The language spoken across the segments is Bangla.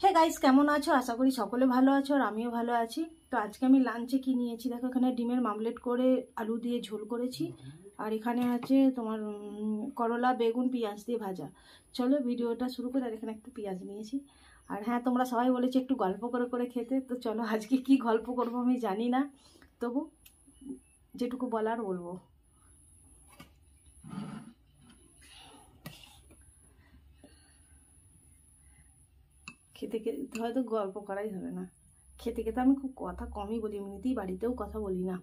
হে গাইস, কেমন আছো? আশা করি সকলে ভালো আছো আর আমিও ভালো আছি। তো আজকে আমি লাঞ্চে কি নিয়েছি দেখো, এখানে ডিমের মামলেট করে আলু দিয়ে ঝোল করেছি, আর এখানে আছে তোমার করলা, বেগুন, পেঁয়াজ দিয়ে ভাজা। চলো ভিডিওটা শুরু করে। আর এখানে একটু পেঁয়াজ নিয়েছি। আর হ্যাঁ, তোমরা সবাই বলেছো একটু গল্প করে করে খেতে, তো চলো আজকে কি গল্প করবো আমি জানি না, তবু যেটুকু বলার বলবো। খেতে খেতে হয়তো গল্প করাই হবে না। খেতে খেতে আমি খুব কথা কমই বলি, এমনিতেই বাড়িতেও কথা বলি না।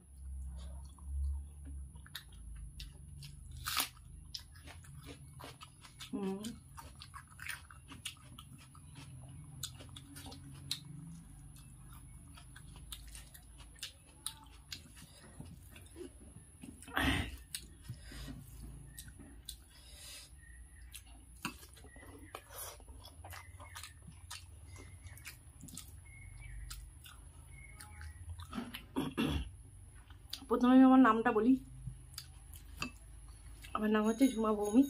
প্রথমে আমি আমার নামটা বলি। আমার নাম হচ্ছে ঝুমা ভৌমিক,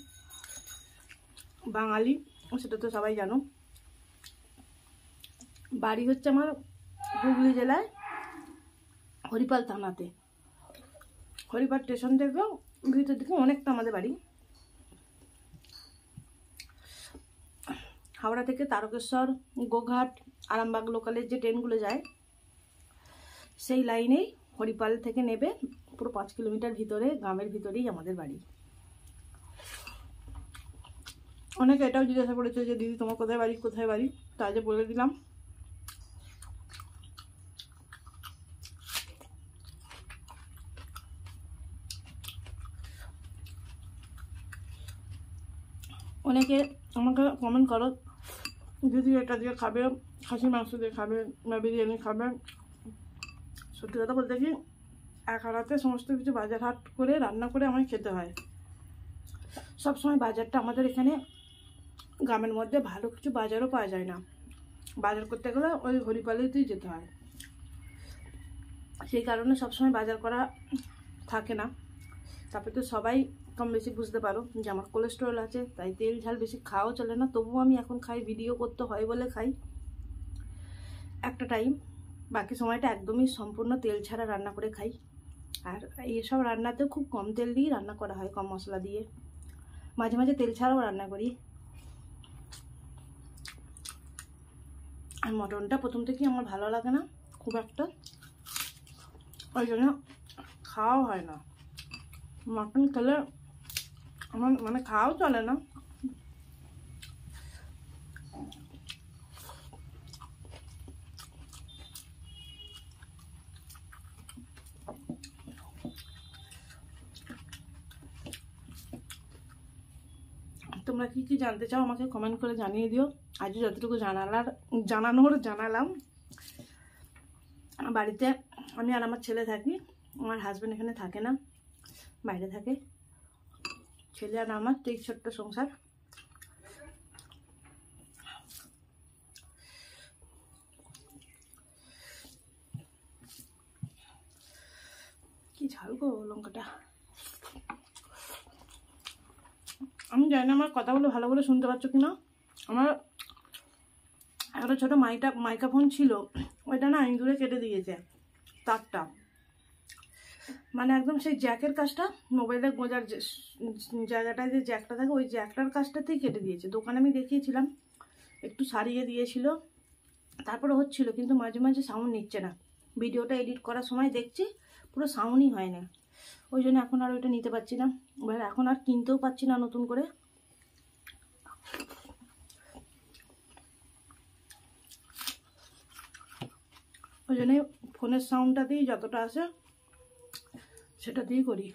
বাঙালি, সেটা তো সবাই জানো। বাড়ি হচ্ছে আমার হুগলি জেলায় হরিপাল থানাতে। হরিপাল স্টেশন থেকেও ভিতর দিকে অনেকটা আমাদের বাড়ি। হাওড়া থেকে তারকেশ্বর, গোঘাট, আরামবাগ লোকালের যে ট্রেনগুলো যায় সেই লাইনেই হরিপাল থেকে নেবে পুরো 5 কিলোমিটার ভিতরে, গ্রামের ভিতরেই আমাদের বাড়ি। অনেকে এটাও জিজ্ঞাসা করেছে যে দিদি তোমার কোথায় বাড়ি, কোথায় বাড়ি, তা যে বলে দিলাম। অনেকে আমাকে কমেন্ট করো দিদি এটা দিয়ে খাবে, খাসির মাংস দিয়ে খাবে বা বিরিয়ানি খাবে। সত্যি কথা বলতে কি, এক হারাতে সমস্ত কিছু বাজার হাট করে রান্না করে আমায় খেতে হয়। সবসময় বাজারটা আমাদের এখানে গ্রামের মধ্যে ভালো কিছু বাজারও পাওয়া যায় না। বাজার করতে গেলে ওই হরিপালেতেই যেতে হয়। সেই কারণে সবসময় বাজার করা থাকে না। তারপরে তো সবাই কম বেশি বুঝতে পারো যে আমার কোলেস্টেরল আছে, তাই তেল ঝাল বেশি খাওয়াও চলে না। তবুও আমি এখন খাই, ভিডিও করতে হয় বলে খাই একটা টাইম। বাকি সময়টা একদমই সম্পূর্ণ তেল ছাড়া রান্না করে খাই। আর এইসব রান্নাতেও খুব কম তেল দিয়ে রান্না করা হয়, কম মশলা দিয়ে। মাঝে মাঝে তেল ছাড়াও রান্না করি। আর মটনটা প্রথম থেকেই আমার ভালো লাগে না খুব একটা, ওই জন্য খাওয়াও হয় না। মটন খেলে আমার মানে খাওয়াও চলে না। তোমরা কি কি জানতে চাও আমাকে কমেন্ট করে জানিয়ে দিও। আজ যতটুকু জানালাম। বাড়িতে আমি আর আমার ছেলে থাকি। আমার হাজব্যান্ড এখানে থাকে না, বাইরে থাকে। ছেলে আর আমার তো এই ছোট্ট সংসার। কি ঝাল গো লঙ্কাটা। আমি জানি না আমার কথাগুলো ভালো করে শুনতে পাচ্ছ কিনা। আমার একটা ছোটো মাইক্রোফোন ছিল, ওইটা না ইঁদুরে কেটে দিয়েছে তারটা। মানে একদম সেই জ্যাকের কাজটা, মোবাইলের গোঁজার জায়গাটায় যে জ্যাকটা থাকে ওই জ্যাকটার কাজটাতেই কেটে দিয়েছে। দোকানে আমি দেখিয়েছিলাম, একটু সারিয়ে দিয়েছিল, তারপরে হচ্ছিল, কিন্তু মাঝে মাঝে সাউন্ড নিচ্ছে না। ভিডিওটা এডিট করার সময় দেখছি পুরো সাউন্ডই হয় না। ওই জন্য এখন আর ওইটা নিতে পারছি না। এবার এখন আর কিনতেও পাচ্ছি না নতুন করে। ওই জন্য ফোনের সাউন্ডটা দিয়েই যতটা আসে সেটা দিয়েই করি।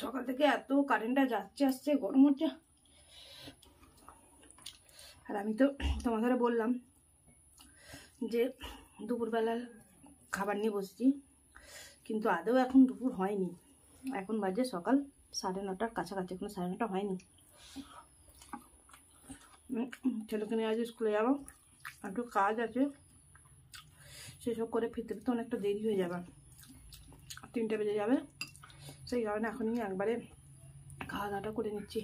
সকাল থেকে এত কারেন্টটা যাচ্ছে আসছে, গরম হচ্ছে। আর আমি তো তোমাদের বললাম যে দুপুরবেলার খাবার নিয়ে বসছি, কিন্তু আদৌ এখন দুপুর হয়নি। এখন বাজে সকাল 9:30টার কাছাকাছি, এখনো 9:30 হয়নি। ছেলেকে নিয়ে আজ স্কুলে যাবো, একটু কাজ আছে, সেসব করে ফিরতে ফিরতে অনেকটা দেরি হয়ে যাবে, 3টে বেজে যাবে। সেই কারণে এখনই একবারে খাওয়া দাওয়াটা করে নিচ্ছি।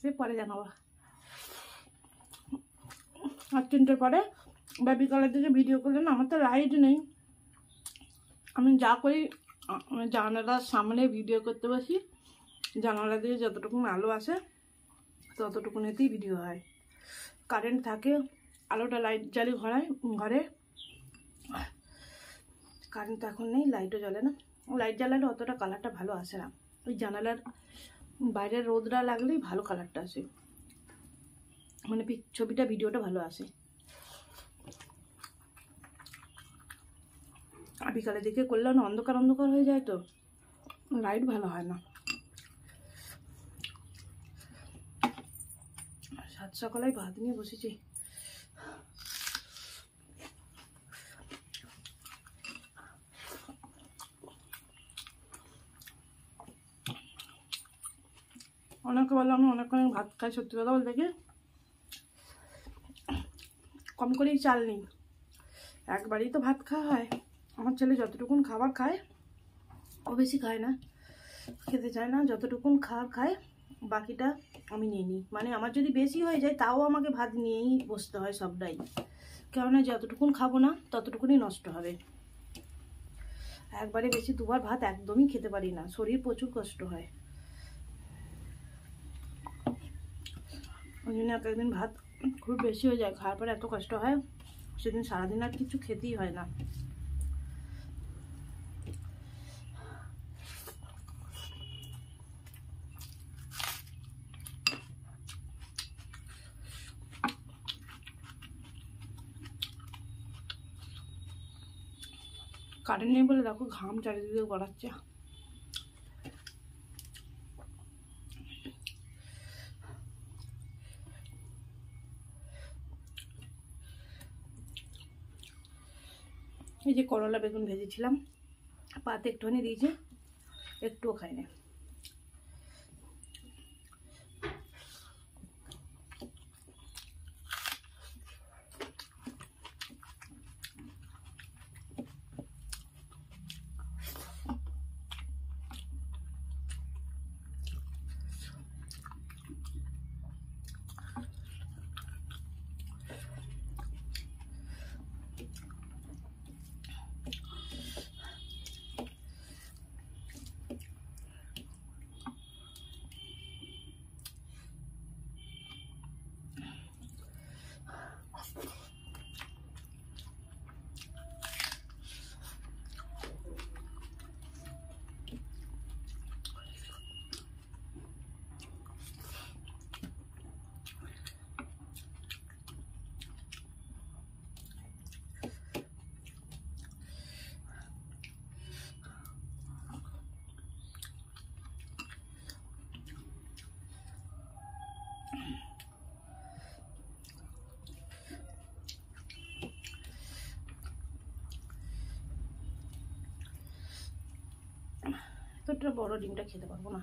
সে পরে জানাবো। আর 3টের পরে বা বিকালের দিকে ভিডিও করলে না, আমার তো লাইট নেই, আমি যা করি জানালার সামনে ভিডিও করতে বসি, জানালা দিয়ে যতটুকু আলো আসে ততটুকুনেতেই ভিডিও হয়। কারেন্ট থাকে, আলোটা লাইট জ্বালি ঘরে, কারেন্ট তো এখন নেই, লাইটও জ্বলে না। লাইট জ্বালালে অতটা কালারটা ভালো আসে না, ওই জানালার বাইরের রোদটা লাগলেই ভালো কালারটা আসে, মানে ছবিটা ভিডিওটা ভালো আসে। আর বিকালের দিকে করলে না অন্ধকার অন্ধকার হয়ে যায়, তো লাইট ভালো হয় না। সাত সকালে ভাত নিয়ে বসেছি। অনেকে বললো আমি অনেক ভাত খাই, সত্যি কথা বলতে কি কম করেই চাল নিই, একবারই তো ভাত খাওয়া হয়। আমার ছেলে যতটুকুন খাবার খায় ও বেশি খায় না, খেতে চায় না, যতটুকুন খাবার খায় বাকিটা আমি নিয়ে নিই। মানে আমার যদি বেশি হয়ে যায় তাও আমাকে ভাত নিয়েই বসতে হয় সবটাই, কেননা যতটুকুন খাবো না ততটুকুনই নষ্ট হবে। একবারে বেশি দুবার ভাত একদমই খেতে পারি না, শরীর প্রচুর কষ্ট হয়। ওই জন্য একদিন ভাত খুব বেশি হয়ে যায়, খাওয়ার পরে এত কষ্ট হয়, সেদিন সারাদিন আর কিছু খেতেই হয় না। কারেন্ট নেই বলে দেখো ঘাম চারিদিকে গড়াচ্ছে। এই যে করলা বেগুন ভেজেছিলাম, পাতে একটুখানি দিয়েছে, একটুও খাই না। এতটা বড় ডিমটা খেতে পারবো না,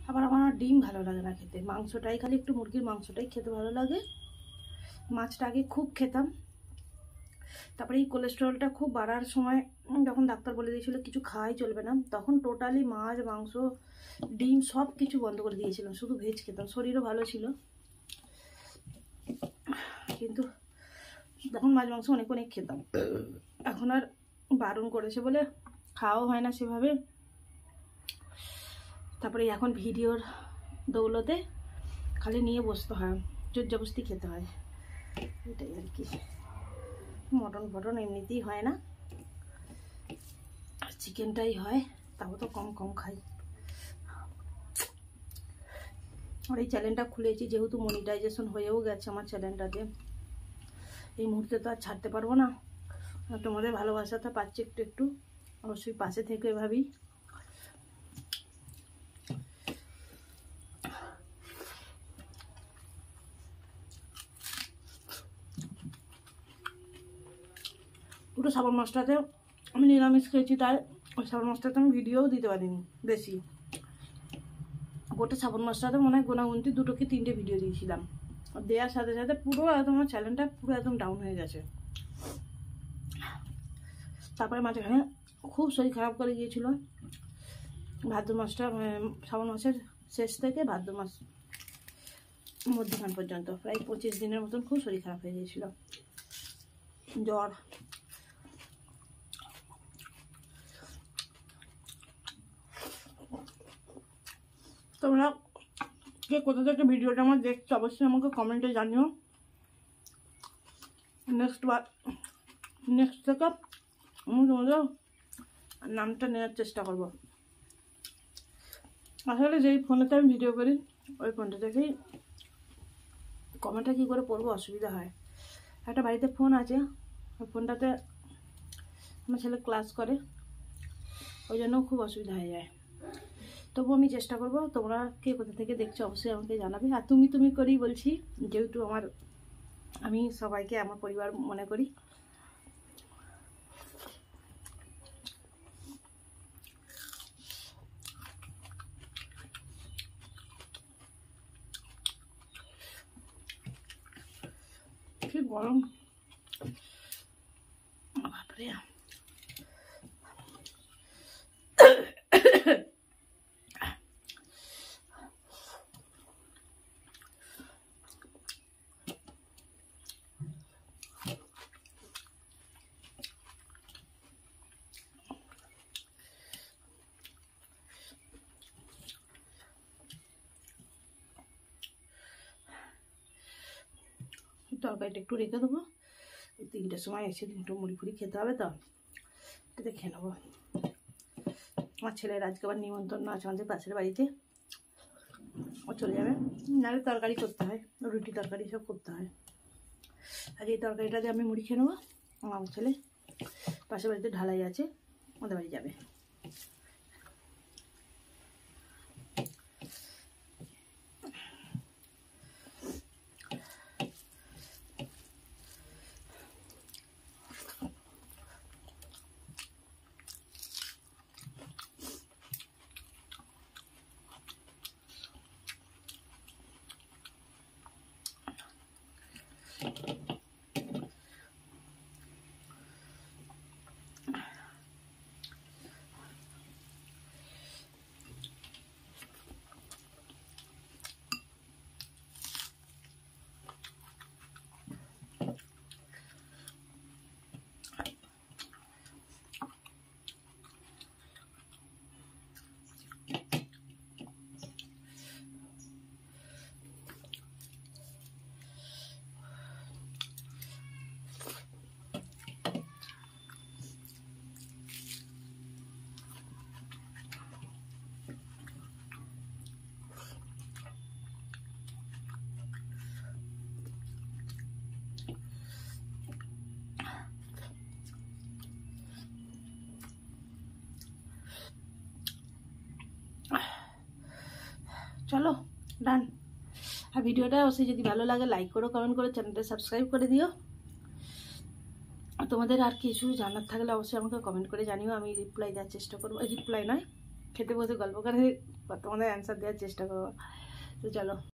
আবার আমার ডিম ভালো লাগে না খেতে, মাংসটাই খালি একটু মুরগির মাংসটাই খেতে ভালো লাগে। মাছটা আগে খুব খেতাম, তারপরে এই কোলেস্টেরলটা খুব বাড়ার সময় যখন ডাক্তার বলে দিয়েছিল কিছু খাওয়াই চলবে না, তখন টোটালি মাছ মাংস ডিম সব কিছু বন্ধ করে দিয়েছিলাম, শুধু ভেজ খেতাম, শরীরও ভালো ছিল। কিন্তু তখন মাছ মাংস অনেক অনেক খেতাম, এখন আর বারণ করেছে বলে খাওয়াও হয় না সেভাবে। তারপরে এখন ভিডিওর দৌলতে খালি নিয়ে বসতে হয়, জোর জবরদস্তি খেতে হয়, এটাই আর কি। মটন ফটন এমনিতেই হয় না, চিকেনটাই হয়, তাও তো কম কম খাই। আর এই চ্যানেলটা খুলেছি যেহেতু মনিটাইজেশন হয়েও গেছে আমার চ্যানেলটাতে, এই মুহূর্তে তো আর ছাড়তে পারবো না, তোমাদের ভালোবাসাটা পাচ্ছি একটু একটু, অবশ্যই পাশে থেকে এভাবেই। পুরো শ্রাবণ মাসটাতে আমি নিরামিষ খেয়েছি, তাই ওই শ্রাবণ মাসটাতে আমি ভিডিওও দিতে পারিনি বেশি। গোটা শ্রাবণ মাসটাতে মনে হয় গোনাগুনতি 2 কি 3টে ভিডিও দিয়েছিলাম। দেওয়ার সাথে সাথে পুরো একদম আমার চ্যানেলটা পুরো একদম ডাউন হয়ে গেছে। তারপরে মাঝখানে খুব শরীর খারাপ করে গিয়েছিল। ভাদ্র মাসটা শ্রাবণ মাসের শেষ থেকে ভাদ্র মাস মধ্যখান পর্যন্ত প্রায় 25 দিনের মতন খুব শরীর খারাপ হয়ে গিয়েছিল, জ্বর। তোমরা কে কোথা থেকে ভিডিওটা আমার দেখছো অবশ্যই আমাকে কমেন্টে জানিও। নেক্সট থেকে আমি তোমাদের নামটা নেওয়ার চেষ্টা করব। আসলে যেই ফোনেতে আমি ভিডিও করি ওই ফোনটা থেকেই কমেন্টটা কী করে পড়বো অসুবিধা হয়। একটা বাড়িতে ফোন আছে, ওই ফোনটাতে আমার ছেলে ক্লাস করে, ওই জন্য খুব অসুবিধা হয়ে যায়। তবু আমি চেষ্টা করব। তোমরা কে কোথা থেকে দেখছো অবশ্যই আমাকে জানাবে। আর তুমি করেই বলছি, যেহেতু আমি সবাইকে আমার পরিবার মনে করি। কি গরম বাপরে। তরকারিটা একটু রেখে দেবো, 3টের সময় এসে 2টো মুড়ি ফুড়ি খেতে হবে, তো এটাতে খেয়ে নেবো। আমার ছেলের আজকে আবার নিমন্ত্রণ আছে আমাদের পাশের বাড়িতে, ও চলে যাবে। নাহলে তরকারি করতে হয়, রুটি তরকারি সব করতে হয়। আর এই তরকারিটা দিয়ে আমি মুড়ি খেয়ে নেবো। আমার ছেলে পাশের বাড়িতে ঢালাই আছে, ওদের বাড়ি যাবে। চলো ডান। আর ভিডিওটা অবশ্যই যদি ভালো লাগে লাইক করো, কমেন্ট করো, চ্যানেলটা সাবস্ক্রাইব করে দিও। তোমাদের আর কিছু জানার থাকলে অবশ্যই আমাকে কমেন্ট করে জানিও, আমি রিপ্লাই দেওয়ার চেষ্টা করবো। রিপ্লাই নয়, খেতে বসে গল্প করে তোমাদের অ্যান্সার দেওয়ার চেষ্টা করবো। তো চলো।